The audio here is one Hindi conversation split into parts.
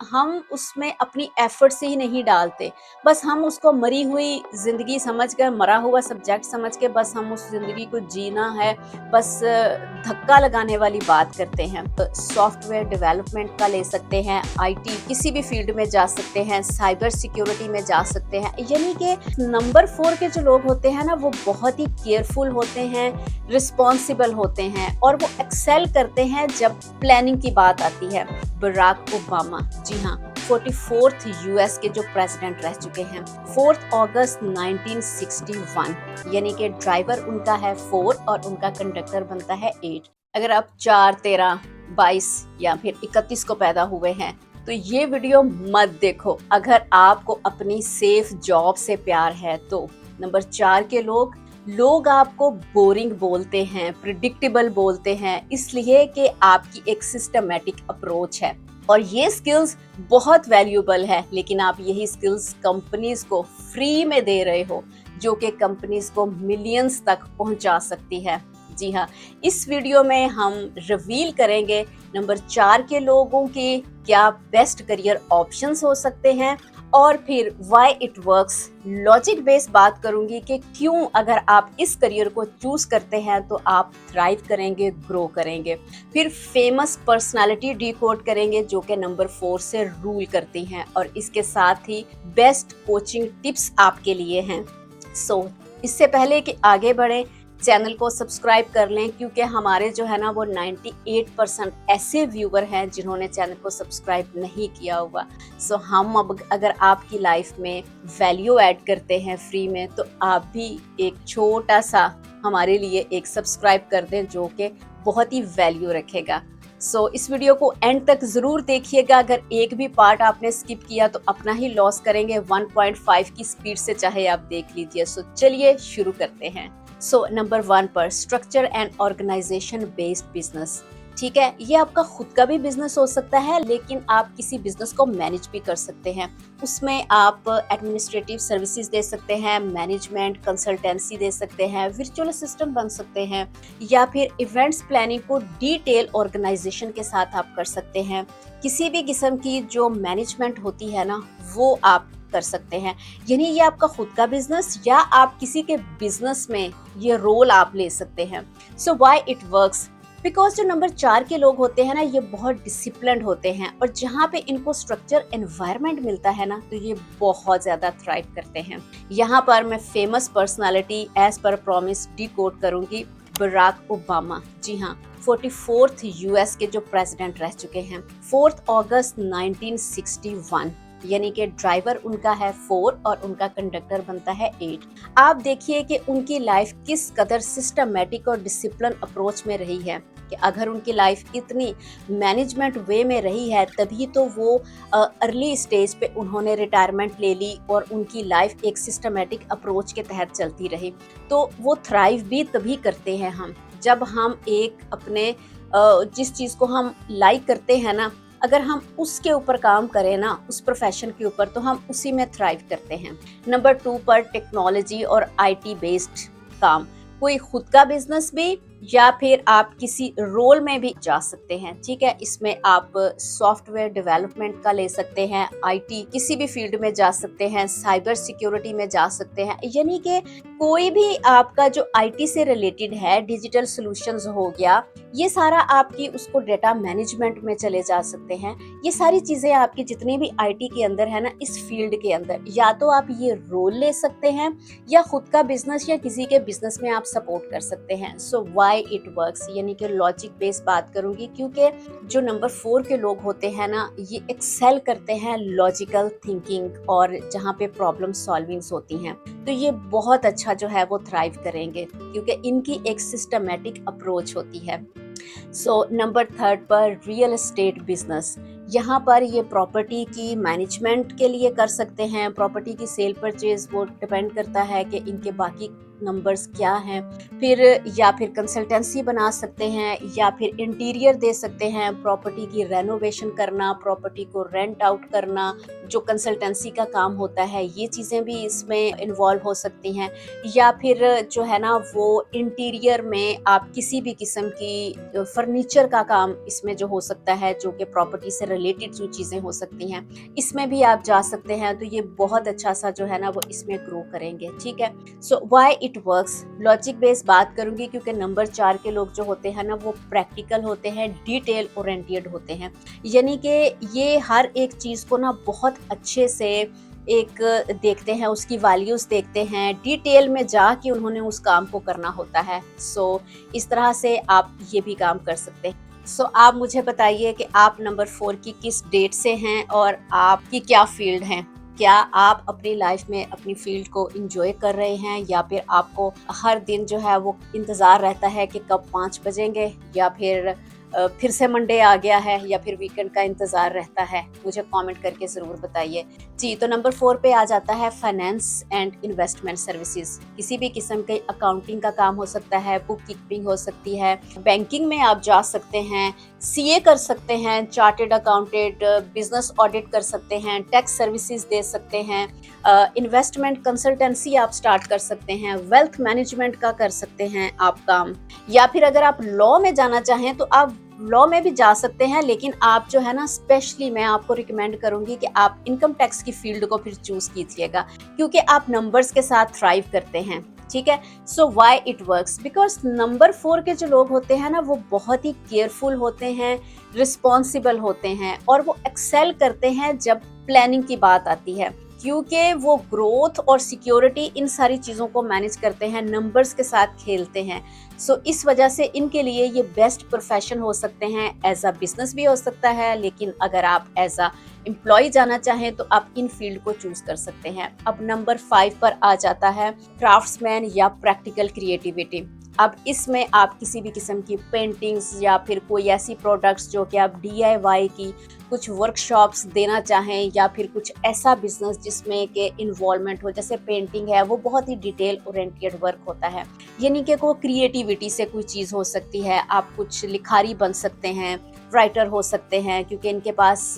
हम उसमें अपनी एफर्ट्स ही नहीं डालते। बस हम उसको मरी हुई ज़िंदगी समझ कर, मरा हुआ सब्जेक्ट समझ के बस हम उस ज़िंदगी को जीना है, बस धक्का लगाने वाली बात करते हैं। सॉफ्टवेयर डेवलपमेंट का ले सकते हैं, आईटी किसी भी फील्ड में जा सकते हैं, साइबर सिक्योरिटी में जा सकते हैं। यानी कि नंबर 4 के जो लोग होते हैं ना, वो बहुत ही केयरफुल होते हैं, रिस्पॉन्सिबल होते हैं और वो एक्सेल करते हैं जब प्लानिंग की बात आती है। बराक ओबामा, जी हाँ, 44th यूएस के जो प्रेसिडेंट रह चुके हैं, 4 अगस्त 1961, यानी कि ड्राइवर उनका है 4 और उनका कंडक्टर बनता है 8। अगर आप 4, 13, 22 या फिर 31 को पैदा हुए हैं तो ये वीडियो मत देखो अगर आपको अपनी सेफ जॉब से प्यार है तो। नंबर 4 के लोग आपको बोरिंग बोलते हैं, प्रिडिक्टेबल बोलते हैं, इसलिए कि आपकी एक सिस्टमैटिक अप्रोच है और ये स्किल्स बहुत वैल्यूएबल है। लेकिन आप यही स्किल्स कंपनीज को फ्री में दे रहे हो, जो कि कंपनीज को मिलियंस तक पहुंचा सकती है। जी हाँ, इस वीडियो में हम रिवील करेंगे नंबर 4 के लोगों के क्या बेस्ट करियर ऑप्शंस हो सकते हैं और फिर why it works. Logic based बात करूंगी कि क्यों अगर आप इस करियर को चूज करते हैं तो आप थ्राइव करेंगे, ग्रो करेंगे। फिर फेमस पर्सनालिटी डिकोड करेंगे जो कि नंबर 4 से रूल करती हैं और इसके साथ ही बेस्ट कोचिंग टिप्स आपके लिए हैं। सो इससे पहले कि आगे बढ़े, चैनल को सब्सक्राइब कर लें क्योंकि हमारे जो है ना वो 98% ऐसे व्यूवर हैं जिन्होंने चैनल को सब्सक्राइब नहीं किया हुआ। सो हम अब अगर आपकी लाइफ में वैल्यू ऐड करते हैं फ्री में तो आप भी एक छोटा सा हमारे लिए एक सब्सक्राइब कर दें जो कि बहुत ही वैल्यू रखेगा। सो इस वीडियो को एंड तक जरूर देखिएगा। अगर एक भी पार्ट आपने स्किप किया तो अपना ही लॉस करेंगे। 1.5 की स्पीड से चाहे आप देख लीजिए। सो चलिए शुरू करते हैं। सो नंबर 1 पर structure and organization based business. ठीक है, ये आपका खुद का भी बिजनेस हो सकता है लेकिन आप किसी बिजनेस को मैनेज भी कर सकते हैं। उसमें आप एडमिनिस्ट्रेटिव सर्विसेज दे सकते हैं, मैनेजमेंट कंसल्टेंसी दे सकते हैं, वर्चुअल असिस्टेंट बन सकते हैं या फिर इवेंट्स प्लानिंग को डिटेल ऑर्गेनाइजेशन के साथ आप कर सकते हैं। किसी भी किस्म की जो मैनेजमेंट होती है ना वो आप कर सकते हैं। यानी ये आपका खुद का बिजनेस या आप किसी के बिजनेस में ये रोल आप ले सकते हैं। So why it works, because जो नंबर 4 के लोग होते हैं ना ये बहुत डिसिप्लिन्ड होते हैं और जहाँ पे इनको स्ट्रक्चर एनवायरनमेंट मिलता है ना तो ये बहुत ज्यादा थ्राइव करते हैं। यहाँ पर मैं famous personality as per promise decode करूंगी। बराक ओबामा, जी हाँ, 44th यूएस के जो प्रेसिडेंट रह चुके हैं, 4 अगस्त 1961, यानी कि ड्राइवर उनका है 4 और उनका कंडक्टर बनता है 8। आप देखिए कि उनकी लाइफ किस कदर सिस्टमैटिक और डिसिप्लिन अप्रोच में रही है कि अगर उनकी लाइफ इतनी मैनेजमेंट वे में रही है तभी तो वो अर्ली स्टेज पे उन्होंने रिटायरमेंट ले ली और उनकी लाइफ एक सिस्टमैटिक अप्रोच के तहत चलती रही। तो वो थ्राइव भी तभी करते हैं हम जब हम एक अपने जिस चीज़ को हम लाइक करते हैं ना, अगर हम उसके ऊपर काम करें ना, उस प्रोफेशन के ऊपर, तो हम उसी में थ्राइव करते हैं। नंबर 2 पर टेक्नोलॉजी और आईटी बेस्ड काम, कोई खुद का बिजनेस भी या फिर आप किसी रोल में भी जा सकते हैं। ठीक है, इसमें आप सॉफ्टवेयर डेवलपमेंट का ले सकते हैं, आईटी किसी भी फील्ड में जा सकते हैं, साइबर सिक्योरिटी में जा सकते हैं। यानी कि कोई भी आपका जो आईटी से रिलेटेड है, डिजिटल सॉल्यूशंस हो गया, ये सारा आपकी उसको डेटा मैनेजमेंट में चले जा सकते हैं। ये सारी चीजें आपकी जितनी भी आईटी के अंदर है ना, इस फील्ड के अंदर या तो आप ये रोल ले सकते हैं या खुद का बिजनेस या किसी के बिजनेस में आप सपोर्ट कर सकते हैं। सो व्हाई इट वर्क्स, यानी कि लॉजिक बेस्ड बात करूंगी क्योंकि जो नंबर 4 के लोग होते हैं ना ये एक्सेल करते हैं लॉजिकल थिंकिंग और जहाँ पे प्रॉब्लम सॉल्विंग्स होती हैं तो ये बहुत अच्छा जो है वो थ्राइव करेंगे क्योंकि इनकी एक सिस्टमैटिक अप्रोच होती है। सो नंबर 3 पर रियल एस्टेट बिजनेस, यहाँ पर ये प्रॉपर्टी की मैनेजमेंट के लिए कर सकते हैं। प्रॉपर्टी की सेल परचेज वो डिपेंड करता है कि इनके बाकी नंबर्स क्या हैं, फिर या फिर कंसल्टेंसी बना सकते हैं या फिर इंटीरियर दे सकते हैं, प्रॉपर्टी की रेनोवेशन करना, प्रॉपर्टी को रेंट आउट करना, जो कंसल्टेंसी का काम होता है, ये चीज़ें भी इसमें इन्वॉल्व हो सकती हैं। या फिर जो है ना वो इंटीरियर में आप किसी भी किस्म की फर्नीचर का काम इसमें जो हो सकता है, जो कि प्रॉपर्टी से रिलेटेड जो चीज़ें हो सकती हैं, इसमें भी आप जा सकते हैं। तो ये बहुत अच्छा सा जो है ना वो इसमें ग्रो करेंगे। ठीक है, so why it works, logic based बात करूंगी क्योंकि नंबर 4 के लोग जो होते हैं ना वो प्रैक्टिकल होते हैं, डिटेल ओरिएंटेड होते हैं, यानी कि ये हर एक चीज़ को ना बहुत अच्छे से एक देखते हैं, उसकी वैल्यूज देखते हैं, डिटेल में जाके उन्होंने उस काम को करना होता है। सो इस तरह से आप ये भी काम कर सकते हैं। सो आप मुझे बताइए कि आप नंबर 4 की किस डेट से हैं और आपकी क्या फील्ड है। क्या आप अपनी लाइफ में अपनी फील्ड को एंजॉय कर रहे हैं या फिर आपको हर दिन जो है वो इंतज़ार रहता है कि कब 5 बजेंगे, या फिर से मंडे आ गया है, या फिर वीकेंड का इंतज़ार रहता है। मुझे कमेंट करके ज़रूर बताइए। जी, तो नंबर 4 पे आ जाता है फाइनेंस एंड इन्वेस्टमेंट सर्विसेज। किसी भी किस्म के अकाउंटिंग का काम हो सकता है, बुक कीपिंग हो सकती है, बैंकिंग में आप जा सकते हैं, सीए कर सकते हैं, चार्टेड अकाउंटेंट, बिजनेस ऑडिट कर सकते हैं, टैक्स सर्विसेज दे सकते हैं, इन्वेस्टमेंट कंसल्टेंसी आप स्टार्ट कर सकते हैं, वेल्थ मैनेजमेंट का कर सकते हैं आप काम, या फिर अगर आप लॉ में जाना चाहें तो आप लॉ में भी जा सकते हैं। लेकिन आप जो है ना स्पेशली मैं आपको रिकमेंड करूंगी कि आप इनकम टैक्स की फील्ड को फिर चूज कीजिएगा, क्योंकि आप नंबर्स के साथ थ्राइव करते हैं। ठीक है, so why it works, because number 4 के जो लोग होते हैं ना वो बहुत ही केयरफुल होते हैं, रिस्पॉन्सिबल होते हैं, और वो एक्सेल करते हैं जब प्लानिंग की बात आती है, क्योंकि वो ग्रोथ और सिक्योरिटी इन सारी चीज़ों को मैनेज करते हैं, नंबर्स के साथ खेलते हैं। सो इस वजह से इनके लिए ये बेस्ट प्रोफेशन हो सकते हैं। एज अ बिजनेस भी हो सकता है, लेकिन अगर आप एज अ एम्प्लॉय जाना चाहें तो आप इन फील्ड को चूज कर सकते हैं। अब नंबर 5 पर आ जाता है क्राफ्ट्समैन या प्रैक्टिकल क्रिएटिविटी। अब इसमें आप किसी भी किस्म की पेंटिंग्स या फिर कोई ऐसी प्रोडक्ट्स जो कि आप DIY की कुछ वर्कशॉप्स देना चाहें, या फिर कुछ ऐसा बिजनेस जिसमें के इन्वॉल्वमेंट हो, जैसे पेंटिंग है वो बहुत ही डिटेल ओरिएंटेड वर्क होता है, यानी कि कोई क्रिएटिविटी से कोई चीज़ हो सकती है। आप कुछ लिखारी बन सकते हैं, राइटर हो सकते हैं, क्योंकि इनके पास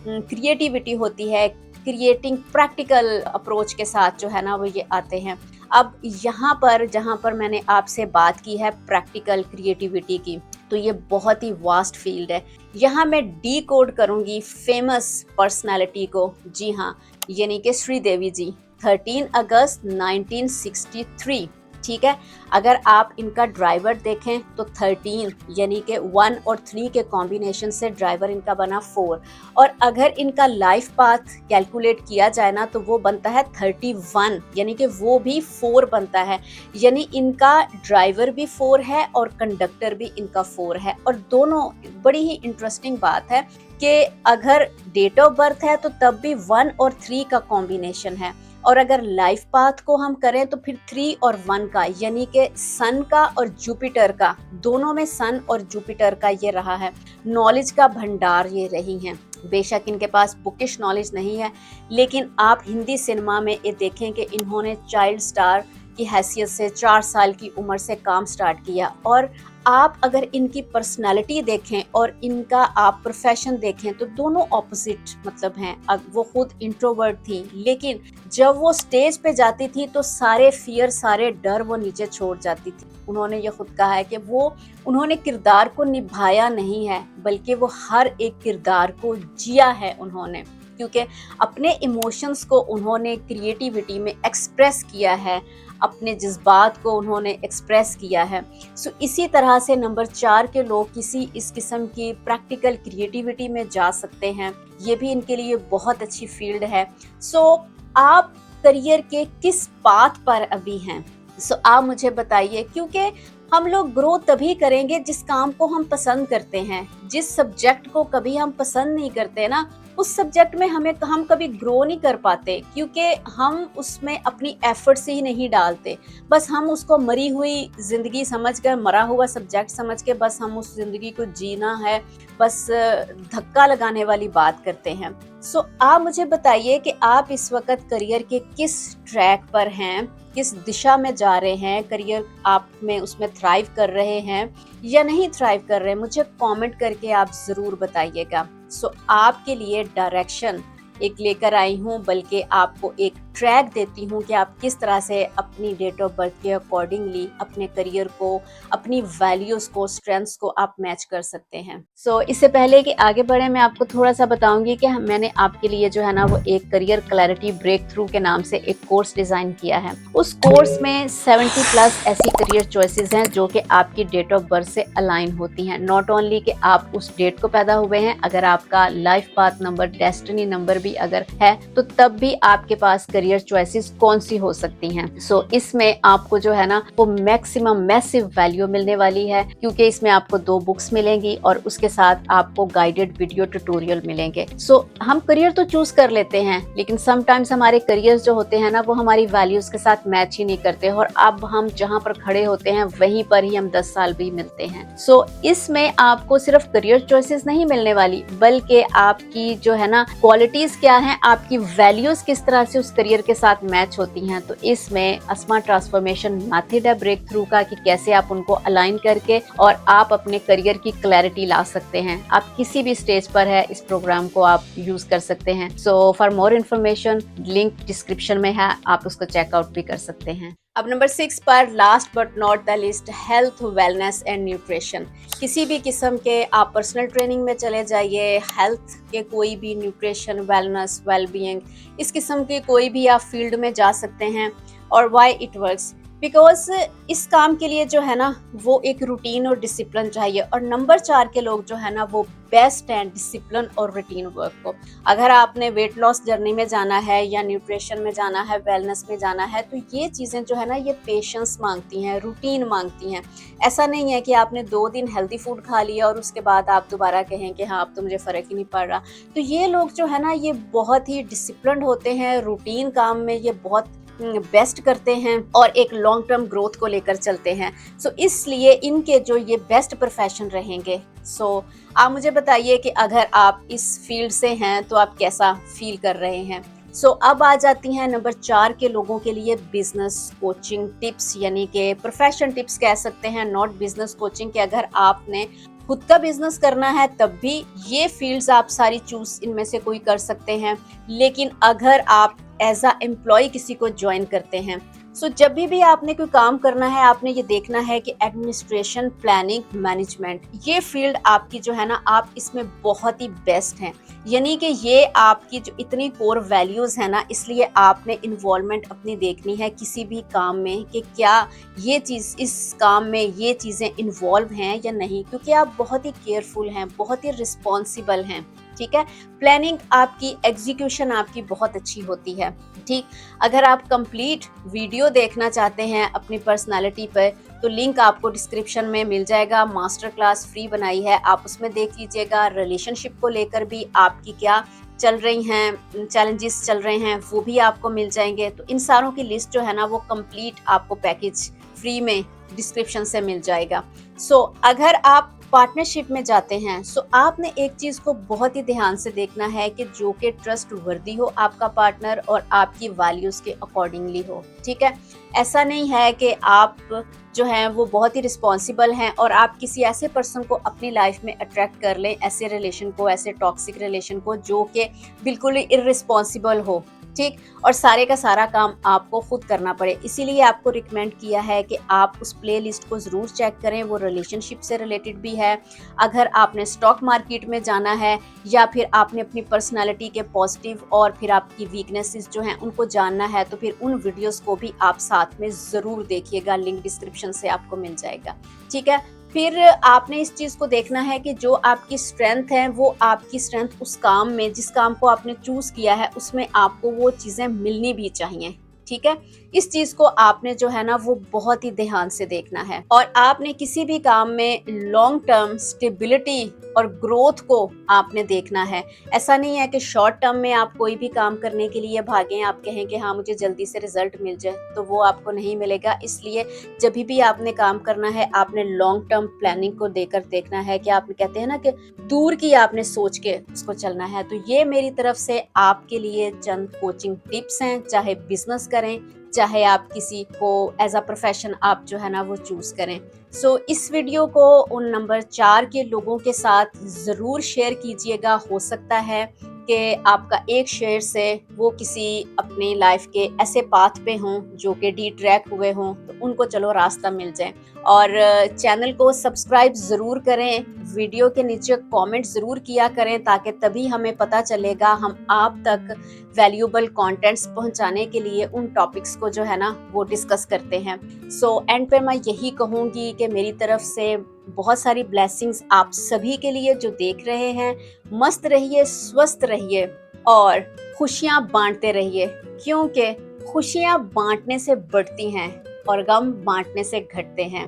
क्रिएटिविटी होती है, क्रिएटिंग प्रैक्टिकल अप्रोच के साथ जो है ना वो ये आते हैं। अब यहाँ पर जहाँ पर मैंने आपसे बात की है प्रैक्टिकल क्रिएटिविटी की, तो ये बहुत ही वास्ट फील्ड है। यहाँ मैं डी कोड करूँगी फेमस पर्सनालिटी को। जी हाँ, यानी कि श्रीदेवी जी, 13 अगस्त 1963। ठीक है, अगर आप इनका ड्राइवर देखें तो 13 यानी कि 1 और 3 के कॉम्बिनेशन से ड्राइवर इनका बना 4, और अगर इनका लाइफ पाथ कैलकुलेट किया जाए ना तो वो बनता है 31, यानी कि वो भी 4 बनता है, यानी इनका ड्राइवर भी 4 है और कंडक्टर भी इनका 4 है। और दोनों, बड़ी ही इंटरेस्टिंग बात है कि अगर डेट ऑफ बर्थ है तो तब भी 1 और 3 का कॉम्बिनेशन है, और अगर लाइफ पाथ को हम करें तो फिर 3 और 1 का, यानी कि सन का और जुपिटर का, दोनों में सन और जुपिटर का ये रहा है। नॉलेज का भंडार ये रही हैं। बेशक इनके पास बुकिश नॉलेज नहीं है, लेकिन आप हिंदी सिनेमा में ये देखें कि इन्होंने चाइल्ड स्टार की हैसियत से 4 साल की उम्र से काम स्टार्ट किया। और आप अगर इनकी पर्सनालिटी देखें और इनका आप प्रोफेशन देखें तो दोनों ऑपोजिट मतलब हैं। अब वो खुद इंट्रोवर्ट थी, लेकिन जब वो स्टेज पे जाती थी तो सारे फियर, सारे डर वो नीचे छोड़ जाती थी। उन्होंने ये खुद कहा है कि उन्होंने किरदार को निभाया नहीं है, बल्कि वो हर एक किरदार को जिया है उन्होंने, क्योंकि अपने इमोशंस को उन्होंने क्रिएटिविटी में एक्सप्रेस किया है, अपने जज्बात को उन्होंने एक्सप्रेस किया है। सो इसी तरह से नंबर 4 के लोग किसी इस किस्म की प्रैक्टिकल क्रिएटिविटी में जा सकते हैं। ये भी इनके लिए बहुत अच्छी फील्ड है। सो आप करियर के किस पाथ पर अभी हैं? सो आप मुझे बताइए, क्योंकि हम लोग ग्रो तभी करेंगे जिस काम को हम पसंद करते हैं। जिस सब्जेक्ट को कभी हम पसंद नहीं करते ना, उस सब्जेक्ट में हम कभी ग्रो नहीं कर पाते, क्योंकि हम उसमें अपनी एफर्ट्स ही नहीं डालते। बस हम उसको मरी हुई जिंदगी समझकर, मरा हुआ सब्जेक्ट समझ के बस हम उस जिंदगी को जीना है, बस धक्का लगाने वाली बात करते हैं। सो आप मुझे बताइए कि आप इस वक्त करियर के किस ट्रैक पर हैं किस दिशा में जा रहे हैं, करियर आप में उसमें थ्राइव कर रहे हैं या नहीं थ्राइव कर रहे हैं, मुझे कमेंट करके आप ज़रूर बताइएगा। आपके लिए डायरेक्शन एक लेकर आई हूँ, बल्कि आपको एक ट्रैक देती हूँ कि आप किस तरह से अपनी डेट ऑफ बर्थ के अकॉर्डिंगली अपने करियर को, अपनी वैल्यूज़ को, स्ट्रेंथ्स को आप मैच कर सकते हैं। इससे पहले कि आगे बढ़े, मैं आपको थोड़ा सा बताऊंगी कि मैंने आपके लिए जो है ना वो एक करियर क्लैरिटी ब्रेक थ्रू के नाम से एक कोर्स डिजाइन किया है। उस कोर्स में 70 प्लस ऐसी करियर चॉइसेस हैं जो कि आपकी डेट ऑफ बर्थ से अलाइन होती हैं। नॉट ओनली कि आप उस डेट को पैदा हुए हैं, अगर आपका life path number, destiny number भी अगर है तो तब भी आपके पास करियर चॉइसेस कौन सी हो सकती हैं। इसमें आपको जो है ना वो मैक्सिमम मैसिव वैल्यू मिलने वाली है, क्योंकि इसमें आपको 2 बुक्स मिलेंगी और उसके साथ आपको गाइडेड वीडियो ट्यूटोरियल मिलेंगे। हम करियर तो चूज कर लेते हैं, लेकिन समटाइम्स हमारे करियर्स जो होते हैं ना वो हमारी वैल्यूज के साथ मैच ही नहीं करते, और अब हम जहाँ पर खड़े होते हैं वहीं पर ही हम 10 साल भी मिलते हैं। इसमें आपको सिर्फ करियर चॉइसेस नहीं मिलने वाली, बल्कि आपकी जो है ना क्वालिटीज क्या हैं, आपकी वैल्यूज किस तरह से उस करियर के साथ मैच होती हैं। तो इसमें अस्मा ट्रांसफॉर्मेशन मेथड है ब्रेक थ्रू का, कि कैसे आप उनको अलाइन करके और आप अपने करियर की क्लैरिटी ला सकते हैं। आप किसी भी स्टेज पर है, इस प्रोग्राम को आप यूज कर सकते हैं। For more information link description में है, आप उसको चेकआउट भी कर सकते हैं। अब नंबर 6 पर, last but not the list, health, wellness and nutrition. किसी भी किस्म के आप पर्सनल ट्रेनिंग में चले जाइए, हेल्थ के कोई भी, न्यूट्रिशन, वेलनेस, वेलबीइंग, इस किस्म के कोई भी आप फील्ड में जा सकते हैं। और व्हाई इट वर्क्स, बिकॉज इस काम के लिए जो है ना वो एक रूटीन और डिसिप्लिन चाहिए, और नंबर 4 के लोग जो है ना वो बेस्ट हैं डिसिप्लिन और रूटीन वर्क को। अगर आपने वेट लॉस जर्नी में जाना है या न्यूट्रिशन में जाना है, वेलनेस में जाना है, तो ये चीज़ें जो है ना ये पेशेंस मांगती हैं, रूटीन मांगती हैं। ऐसा नहीं है कि आपने 2 दिन हेल्दी फूड खा लिया और उसके बाद आप दोबारा कहें कि हाँ अब तो मुझे फ़र्क ही नहीं पड़ रहा। तो ये लोग जो है ना ये बहुत ही डिसिप्लिन होते हैं, रूटीन काम में ये बहुत बेस्ट करते हैं और एक लॉन्ग टर्म ग्रोथ को लेकर चलते हैं। इसलिए इनके जो ये बेस्ट प्रोफेशन रहेंगे। आप मुझे बताइए कि अगर आप इस फील्ड से हैं तो आप कैसा फील कर रहे हैं। अब आ जाती हैं नंबर 4 के लोगों के लिए बिजनेस कोचिंग टिप्स, यानी कि प्रोफेशन टिप्स कह सकते हैं, नॉट बिजनेस कोचिंग। कि अगर आपने खुद का बिजनेस करना है तब भी ये फील्ड्स आप सारी चूज इनमें से कोई कर सकते हैं, लेकिन अगर आप एज अ एम्प्लॉय किसी को ज्वाइन करते हैं, जब भी आपने कोई काम करना है, आपने ये देखना है कि एडमिनिस्ट्रेशन, प्लानिंग, मैनेजमेंट, ये फील्ड आपकी जो है ना आप इसमें बहुत ही बेस्ट हैं। यानी कि ये आपकी जो इतनी कोर वैल्यूज है ना, इसलिए आपने इन्वॉल्वमेंट अपनी देखनी है किसी भी काम में, कि क्या ये चीज, इस काम में ये चीजें इन्वॉल्व हैं या नहीं, क्योंकि आप बहुत ही केयरफुल हैं, बहुत ही रिस्पॉन्सिबल हैं। ठीक है, प्लानिंग आपकी, एग्जीक्यूशन आपकी बहुत अच्छी होती है। ठीक, अगर आप कंप्लीट वीडियो देखना चाहते हैं अपनी पर्सनालिटी पर, तो लिंक आपको डिस्क्रिप्शन में मिल जाएगा। मास्टर क्लास फ्री बनाई है, आप उसमें देख लीजिएगा। रिलेशनशिप को लेकर भी आपकी क्या चल रही हैं, चैलेंजेस चल रहे हैं, वो भी आपको मिल जाएंगे। तो इन सारों की लिस्ट जो है ना वो कंप्लीट आपको पैकेज फ्री में डिस्क्रिप्शन से मिल जाएगा। अगर आप पार्टनरशिप में जाते हैं, आपने एक चीज को बहुत ही ध्यान से देखना है कि जो कि ट्रस्ट वर्दी हो आपका पार्टनर और आपकी वैल्यूज के अकॉर्डिंगली हो। ठीक है, ऐसा नहीं है कि आप जो हैं वो बहुत ही रिस्पॉन्सिबल हैं और आप किसी ऐसे पर्सन को अपनी लाइफ में अट्रैक्ट कर लें, ऐसे रिलेशन को, ऐसे टॉक्सिक रिलेशन को जो कि बिल्कुल ही इररिस्पॉन्सिबल हो। ठीक, और सारे का सारा काम आपको खुद करना पड़े। इसीलिए आपको रिकमेंड किया है कि आप उस प्लेलिस्ट को ज़रूर चेक करें, वो रिलेशनशिप से रिलेटेड भी है। अगर आपने स्टॉक मार्केट में जाना है या फिर आपने अपनी पर्सनालिटी के पॉजिटिव और फिर आपकी वीकनेसेस जो हैं उनको जानना है, तो फिर उन वीडियोस को भी आप साथ में ज़रूर देखिएगा, लिंक डिस्क्रिप्शन से आपको मिल जाएगा। ठीक है, फिर आपने इस चीज़ को देखना है कि जो आपकी स्ट्रेंथ है वो आपकी स्ट्रेंथ उस काम में, जिस काम को आपने चूज किया है उसमें आपको वो चीज़ें मिलनी भी चाहिए। ठीक है, इस चीज को आपने जो है ना वो बहुत ही ध्यान से देखना है, और आपने किसी भी काम में लॉन्ग टर्म स्टेबिलिटी और ग्रोथ को आपने देखना है। ऐसा नहीं है कि शॉर्ट टर्म में आप कोई भी काम करने के लिए भागें, आप कहें कि हाँ मुझे जल्दी से रिजल्ट मिल जाए, तो वो आपको नहीं मिलेगा। इसलिए जब भी आपने काम करना है, आपने लॉन्ग टर्म प्लानिंग को देकर देखना है कि आप कहते हैं ना कि दूर की आपने सोच के उसको चलना है। तो ये मेरी तरफ से आपके लिए चंद कोचिंग टिप्स हैं, चाहे बिजनेस करें, चाहे आप किसी को एज अ प्रोफेशन आप जो है ना वो चूज करें। सो इस वीडियो को उन नंबर 4 के लोगों के साथ ज़रूर शेयर कीजिएगा। हो सकता है कि आपका एक शेयर से वो किसी अपनी लाइफ के ऐसे पाथ पे हों जो कि डिट्रैक हुए हों, तो उनको चलो रास्ता मिल जाए। और चैनल को सब्सक्राइब ज़रूर करें, वीडियो के नीचे कमेंट ज़रूर किया करें, ताकि तभी हमें पता चलेगा हम आप तक वैल्यूएबल कंटेंट्स पहुंचाने के लिए उन टॉपिक्स को जो है ना वो डिस्कस करते हैं। सो एंड पे मैं यही कहूँगी कि मेरी तरफ से बहुत सारी ब्लेसिंग्स आप सभी के लिए जो देख रहे हैं। मस्त रहिए, स्वस्थ रहिए और खुशियाँ बांटते रहिए, क्योंकि खुशियाँ बांटने से बढ़ती हैं और गम बांटने से घटते हैं।